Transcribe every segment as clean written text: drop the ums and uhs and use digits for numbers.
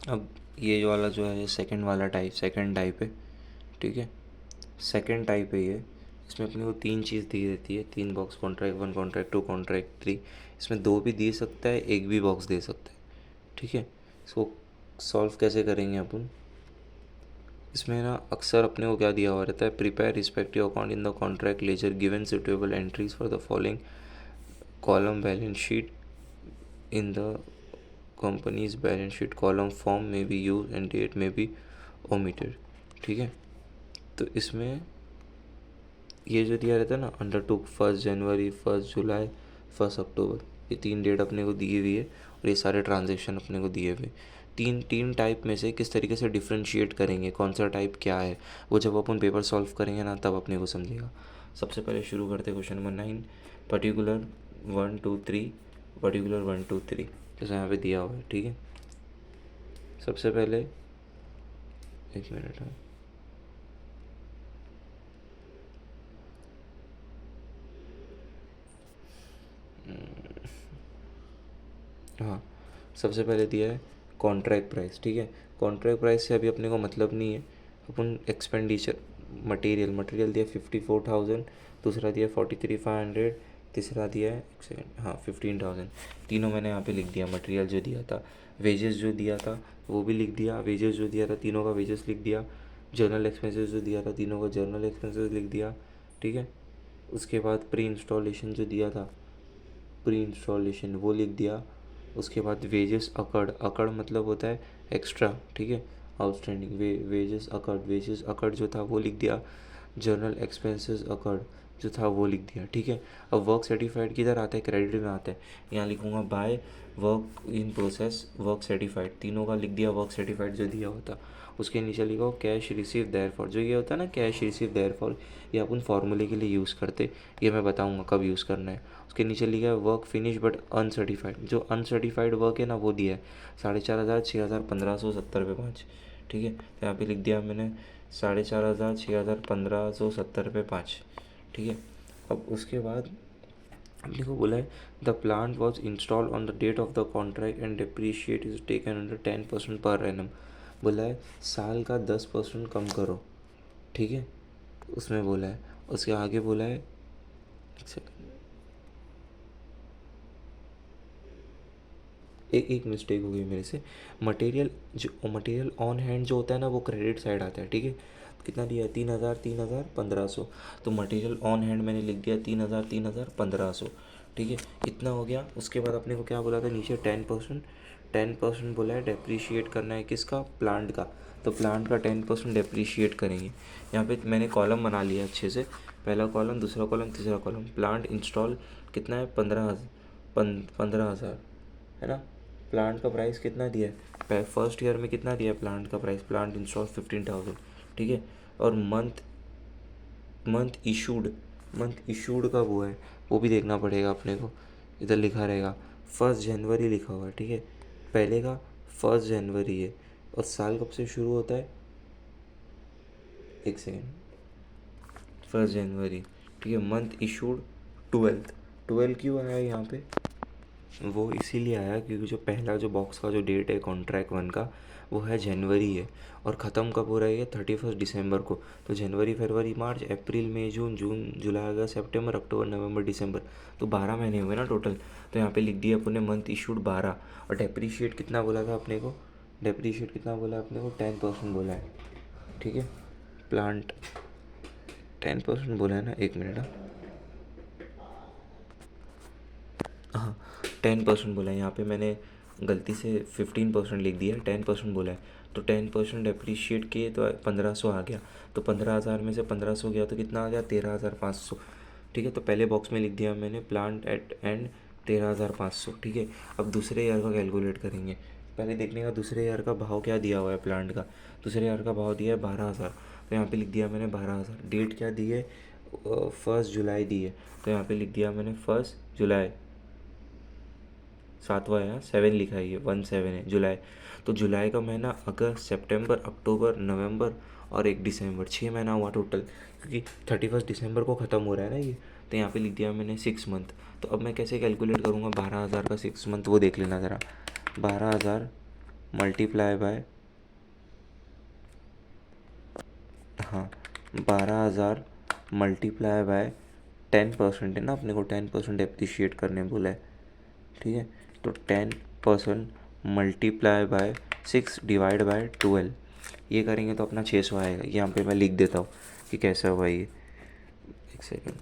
अब ये जो वाला जो है ये सेकंड टाइप है, ठीक है। सेकंड टाइप है ये। इसमें अपने को तीन चीज़ दी रहती है, तीन बॉक्स, कॉन्ट्रैक्ट 1, कॉन्ट्रैक्ट 2, कॉन्ट्रैक्ट 3। इसमें दो भी दे सकता है, एक भी बॉक्स दे सकता है, ठीक है। इसको सॉल्व कैसे करेंगे अपन? इसमें ना अक्सर अपने को क्या दिया हुआ रहता है, prepare respective account in the contract ledger given suitable entries for the following column balance sheet in the company's balance sheet column form may be use and date may be omitted, ठीक है। तो इसमें ये जो दिया रहता है ना, अंडरटुक 1 जनवरी, 1 जुलाई, 1 अक्टूबर, ये तीन डेट अपने को दी हुई है और ये सारे ट्रांजेक्शन अपने को दिए हुए। तीन तीन टाइप में से किस तरीके से डिफ्रेंशिएट करेंगे, कौन सा टाइप क्या है, वो जब अपन पेपर सॉल्व करेंगे ना तब अपने को समझेगा। सबसे पहले शुरू करते हैं क्वेश्चन नंबर 9, पर्टिकुलर 1 2 3, पर्टिकुलर 1 2 3 जैसे यहाँ पे दिया हुआ है, ठीक है। सबसे पहले एक मिनट है, हाँ। सबसे पहले दिया है कॉन्ट्रैक्ट प्राइस, ठीक है। कॉन्ट्रैक्ट प्राइस से अभी अपने को मतलब नहीं है, अपन एक्सपेंडिचर मटेरियल दिया 54,000, दूसरा दिया 43,500, तीसरा दिया है एक सेकेंड, हाँ 15,000। तीनों मैंने यहाँ पे लिख दिया। मटेरियल जो दिया था, वेजेस जो दिया था वो भी लिख दिया, वेजेस जो दिया था तीनों का वेजेस लिख दिया, जर्नल एक्सपेंसेस जो दिया था तीनों का जर्नल एक्सपेंसेस लिख दिया, ठीक है। उसके बाद प्री इंस्टॉलेशन जो दिया था, प्री इंस्टॉलेशन वो लिख दिया। उसके बाद वेजेस अकर्ड, अकर्ड मतलब होता है एक्स्ट्रा, ठीक है। आउटस्टैंडिंग वेजेस अकर्ड जो था वो लिख दिया। जर्नल एक्सपेंसेस अकर्ड जो था वो लिख दिया, ठीक है। अब वर्क सर्टिफाइड किधर आता है, क्रेडिट में आता है। यहाँ लिखूँगा by work in process work certified, तीनों का लिख दिया वर्क सर्टिफाइड जो दिया होता। उसके नीचे लिखा कैश रिसीव देयर फॉर, जो ये होता है ना कैश रिसीव देयर फॉर, ये अपन फॉर्मूले के लिए यूज़ करते, ये मैं बताऊँगा कब यूज़ करना है। उसके नीचे लिखा है वर्क फिनिश बट अनसर्टिफाइड, जो अनसर्टिफाइड वर्क है ना वो दिया है 4,500, 6,000, 1,570 रुपये 5, ठीक है। तो यहाँ पे लिख दिया मैंने 4,500, 6,000, 1,570 रुपये 5, ठीक है। अब उसके बाद अपने को बोला है the plant was install on the date of the contract and depreciate is taken under 10% पर एनम। बोला है साल का 10% कम करो, ठीक है। उसमें बोला है, उसके आगे बोला है, एक सेकंड, एक मिस्टेक हो गई मेरे से। मटेरियल ऑन हैंड जो होता है ना वो क्रेडिट साइड आता है, ठीक है। कितना दिया है, 3,000, 3,000, 1,500। तो मटेरियल ऑन हैंड मैंने लिख दिया 3,000, 3,000, 1,500, ठीक है। इतना हो गया। उसके बाद अपने को क्या बोला था नीचे 10% बोला है डेप्रीशिएट करना है, किसका, प्लांट का। तो प्लांट का 10% डेप्रीशिएट करेंगे। यहाँ पे मैंने कॉलम बना लिया अच्छे से, पहला कॉलम, दूसरा कॉलम, तीसरा कॉलम। प्लांट इंस्टॉल कितना है, 15,000 है ना। प्लांट का प्राइस कितना दिया है, फर्स्ट ईयर में कितना दिया है प्लांट का प्राइस, प्लांट इंस्टॉल 15,000, ठीक है। और मंथ इशूड का वो है, वो भी देखना पड़ेगा अपने को, इधर लिखा रहेगा 1 जनवरी लिखा हुआ है, ठीक है। पहले का 1 जनवरी है और साल कब से शुरू होता है, एक सेकेंड, 1 जनवरी, ठीक है। मंथ इशूड 12 क्यों आया है यहाँ पे, वो इसीलिए आया क्योंकि जो पहला जो बॉक्स का जो डेट है कॉन्ट्रैक्ट 1 का वो है जनवरी है, और ख़त्म कब हो रही है, 31 दिसंबर को। तो जनवरी, फरवरी, मार्च, अप्रैल, मई, जून, जुलाई, अगस्त, सितंबर, अक्टूबर, नवंबर, दिसंबर, तो 12 महीने हुए ना टोटल। तो यहाँ पे लिख दिया अपने मंथ इशूड 12। और डेप्रीशिएट कितना बोला था अपने को, डेप्रीशिएट कितना बोला अपने को, 10% बोला है, ठीक है। प्लांट 10% बोला है ना, एक मिनट, हाँ 10% बोला है। यहाँ पे मैंने गलती से 15% लिख दिया, 10% बोला है। तो 10% अप्रिशिएट किए तो 1,500 आ गया। तो 15,000 में से 1,500 गया तो कितना आ गया, 13,500, ठीक है। तो पहले बॉक्स में लिख दिया मैंने प्लांट एट एंड 13,500, ठीक है। अब दूसरे ईयर का कैलकुलेट करेंगे। पहले देखने का दूसरे ईयर का भाव क्या दिया हुआ है प्लांट का, दूसरे ईयर का भाव दिया है 12,000। तो यहाँ पे लिख दिया मैंने 12,000। डेट क्या दी है, 1 जुलाई दी है। तो यहाँ पे लिख दिया मैंने 1 जुलाई, सातवां है, 7 लिखा है, ये 17 है जुलाई। तो जुलाई का महीना अगस्त, सितंबर, अक्टूबर, नवंबर और 1 दिसंबर, 6 महीना हुआ टोटल, क्योंकि 31 दिसंबर को ख़त्म हो रहा है ना ये। तो यहाँ पे लिख दिया मैंने 6 मंथ। तो अब मैं कैसे कैलकुलेट करूँगा 12,000 का 6 मंथ, वो देख लेना ज़रा। 12,000 मल्टीप्लाई बाय, हाँ 12,000 मल्टीप्लाई बाय 10% है ना, अपने को 10% एप्रिशिएट करने बोला है, ठीक है। तो 10% मल्टीप्लाई बाय 6 डिवाइड बाय 12, ये करेंगे तो अपना 600 आएगा। यहाँ पे मैं लिख देता हूँ कि कैसा हुआ ये, एक सेकेंड,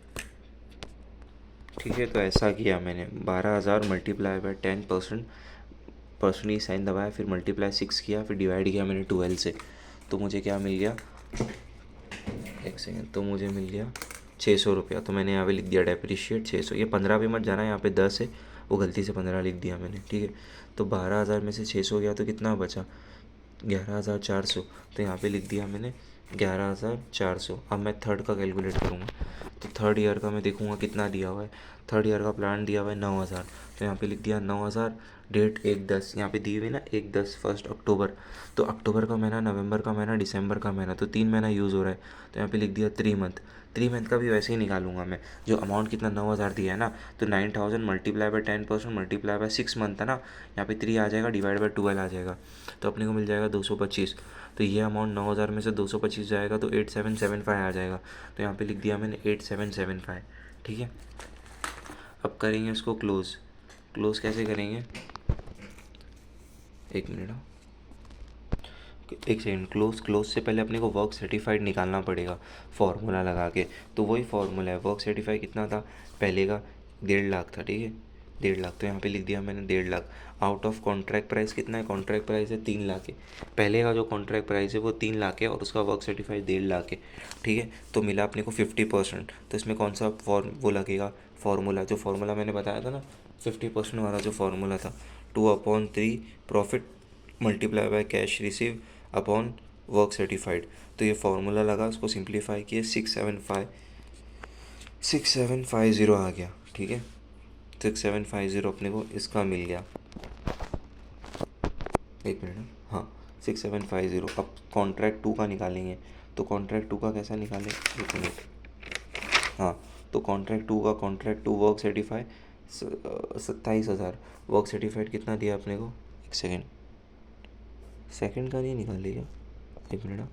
ठीक है। तो ऐसा किया मैंने, 12,000 मल्टीप्लाई बाय 10%, परसेंट ही साइन दबाया, फिर मल्टीप्लाई 6 किया, फिर डिवाइड किया मैंने 12 से, तो मुझे क्या मिल गया, एक सेकेंड, तो मुझे मिल गया 600 रुपया। तो मैंने यहाँ पे लिख दिया डेप्रिशिएट 600, ये 15 पे मत जाना, यहाँ पे 10 है, वो गलती से 15 लिख दिया मैंने, ठीक है। तो 12,000 में से 600 गया तो कितना बचा, 11,400, तो यहाँ पे लिख दिया मैंने 11,400। अब मैं थर्ड का कैलकुलेट करूँगा, तो थर्ड ईयर का मैं देखूँगा कितना दिया हुआ है। थर्ड ईयर का प्लान दिया हुआ है 9,000, तो यहाँ पे लिख दिया 9,000, डेट 1/10, यहाँ पे दी हुई ना 1/10 1 अक्टूबर, तो अक्टूबर का महीना, नवंबर का महीना, दिसंबर का महीना, तो 3 महीना यूज़ हो रहा है, तो यहाँ पे लिख दिया 3 मंथ। 3 मंथ का भी वैसे ही निकालूंगा मैं, जो अमाउंट कितना 9,000 दिया है ना, तो 9,000 multiply by 10% multiply by 6 month था ना, यहाँ पे 3 आ जाएगा, डिवाइड बाय 12 आ जाएगा, तो अपने को मिल जाएगा 225। तो ये अमाउंट 9,000 में से 225 जाएगा तो 8775 आ जाएगा, तो यहाँ पे लिख दिया मैंने 8775, ठीक है। अब करेंगे इसको क्लोज़। क्लोज़ कैसे करेंगे, एक मिनट, एक सेकेंड। क्लोज से पहले अपने को वर्क सर्टिफाइड निकालना पड़ेगा फार्मूला लगा के, तो वही फार्मूला है। वर्क सर्टिफाइड कितना था, पहले का 1.5 लाख था, ठीक है, 1.5 लाख, तो यहाँ पे लिख दिया मैंने 1.5 lakh. Out of contract price कितना है, कॉन्ट्रैक्ट प्राइस है 3 लाख है, पहले का जो कॉन्ट्रैक्ट प्राइस है वो 3 लाख है और उसका वर्क सर्टिफाइड 1.5 लाख है, ठीक है। तो मिला अपने को 50%, तो इसमें कौन सा वो लगेगा, फार्मूला, जो फार्मूला मैंने बताया था ना 50% वाला जो फार्मूला था, 2/3 profit multiply by cash receive upon work certified. तो ये फार्मूला लगा, उसको सिंप्लीफाई किए, 6750 आ गया, ठीक है। 6750 अपने को इसका मिल गया, एक मिनट, हाँ 6750। अब कॉन्ट्रैक्ट 2 का निकालेंगे, तो कॉन्ट्रैक्ट 2 का कैसा निकालें, एक मिनट, हाँ, तो contract to work certified 27,000, work certified कितना दिया अपने को, एक सेकेंड, सेकंड का नहीं निकालेगा, एक मिनट,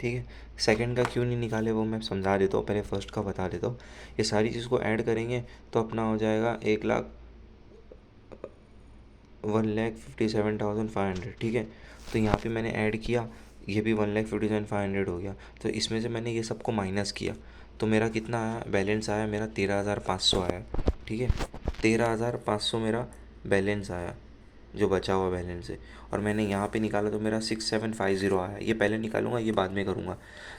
ठीक है। सेकंड का क्यों नहीं निकाले वो मैं समझा देता हूँ, पहले फर्स्ट का बता देता हूँ। ये सारी चीज़ को ऐड करेंगे तो अपना हो जाएगा 1,57,500, ठीक है। तो यहाँ पे मैंने ऐड किया, ये भी 1,57,500 हो गया, तो इसमें से मैंने ये सबको माइनस किया, तो मेरा कितना आया, बैलेंस आया मेरा 13,500 आया, ठीक है। 13,500 मेरा बैलेंस आया, जो बचा हुआ बैलेंस है, और मैंने यहाँ पे निकाला तो मेरा 6750 आया। ये पहले निकालूंगा, ये बाद में करूँगा।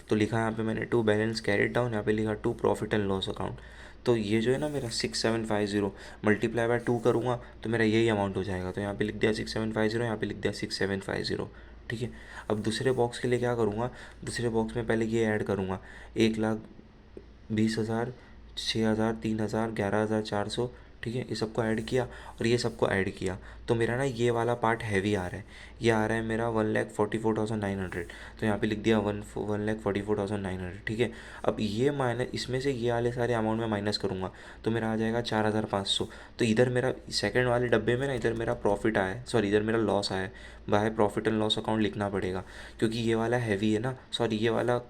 तो लिखा यहाँ पे मैंने 2 बैलेंस कैरिड डाउन, यहाँ पे लिखा 2 प्रॉफिट एंड लॉस अकाउंट। तो ये जो है ना मेरा 6750 मल्टीप्लाई बाय 2 करूँगा तो मेरा यही अमाउंट हो जाएगा। तो यहाँ पे लिख दिया 6750, यहाँ पे लिख दिया 6750, ठीक है। अब दूसरे बॉक्स के लिए क्या करूँगा, दूसरे बॉक्स में पहले ये ऐड करूँगा, 1,20,000, 6,000, 3,000, 11,400, ठीक है। ये सबको ऐड किया और ये सबको ऐड किया, तो मेरा ना ये वाला पार्ट हैवी आ रहा है, ये आ रहा है मेरा 1,44,900, तो यहाँ पे लिख दिया 1,44,900, ठीक है। अब ये माइनस, इसमें से ये वाले सारे अमाउंट में माइनस करूँगा तो मेरा आ जाएगा 4,500। तो इधर मेरा सेकंड वाले डब्बे में ना, इधर मेरा प्रॉफिट आया है, सॉरी इधर मेरा लॉस आया है, by profit and loss account लिखना पड़ेगा, क्योंकि ये वाला हैवी है ना, सॉरी ये वाला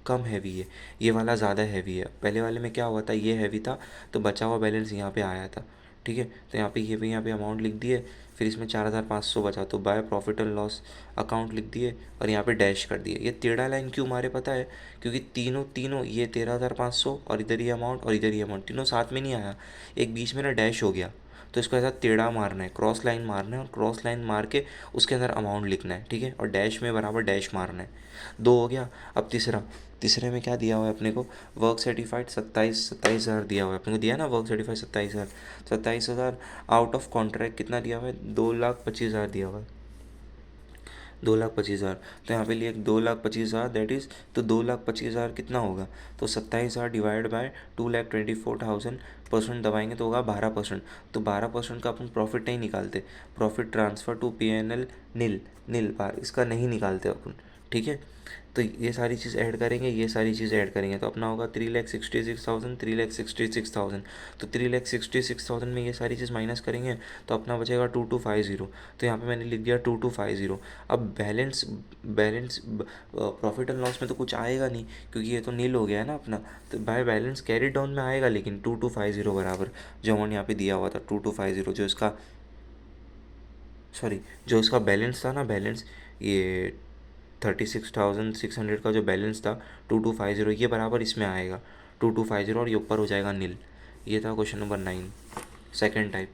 कम हैवी है, ये वाला ज़्यादा हैवी है। पहले वाले में क्या हुआ था, ये हैवी था तो बचा हुआ बैलेंस यहाँ पे आया था, ठीक है। तो यहाँ पे ये भी यहाँ पे अमाउंट लिख दिए, फिर इसमें 4,500 बचा तो by profit and loss account लिख दिए और यहाँ पे डैश कर दिए। ये टेढ़ा लाइन क्यों मारे पता है, क्योंकि तीनों तीनों ये 13,500 और इधर ये अमाउंट और इधर ये अमाउंट तीनों साथ में नहीं आया, एक बीच में ना डैश हो गया, तो इसको ऐसा टेढ़ा मारना है, क्रॉस लाइन मारना है, और क्रॉस लाइन मार के उसके अंदर अमाउंट लिखना है, ठीक है, और डैश में बराबर डैश मारना है। 2 हो गया। अब तीसरा, तीसरे में क्या दिया हुआ है अपने को, वर्क सर्टिफाइड 27,000 दिया हुआ है अपने को, दिया ना work certified 27,000 out of contract कितना दिया हुआ है, 2,25,000 दिया हुआ है, 2,25,000। तो यहाँ पे लिए 2,25,000 दैट इज़, तो 2,25,000 कितना होगा, तो 27,000 डिवाइड बाय 2,24,000 परसेंट दबाएंगे तो होगा 12%। तो 12% का अपन प्रॉफिट नहीं निकालते, प्रॉफिट ट्रांसफ़र टू PNL नील नील बार इसका नहीं निकालते अपन, ठीक है। तो ये सारी चीज़ ऐड करेंगे, ये सारी चीज़ ऐड करेंगे तो अपना होगा 3,66,000, 3,66,000। तो 3,66,000 में ये सारी चीज़ माइनस करेंगे तो अपना बचेगा 2250। तो यहाँ पे मैंने लिख दिया 2250। अब balance balance profit and loss में तो कुछ आएगा नहीं क्योंकि ये तो नील हो गया है ना अपना। तो बाय बैलेंस कैरी डाउन में आएगा लेकिन 2250 बराबर जो अमाउंट यहाँ पे दिया हुआ था 2250, जो इसका सॉरी जो इसका बैलेंस था ना, बैलेंस ये 36,600 का जो बैलेंस था 2250, ये बराबर इसमें आएगा 2250 और ये ऊपर हो जाएगा नील। ये था क्वेश्चन नंबर 9 सेकेंड टाइप।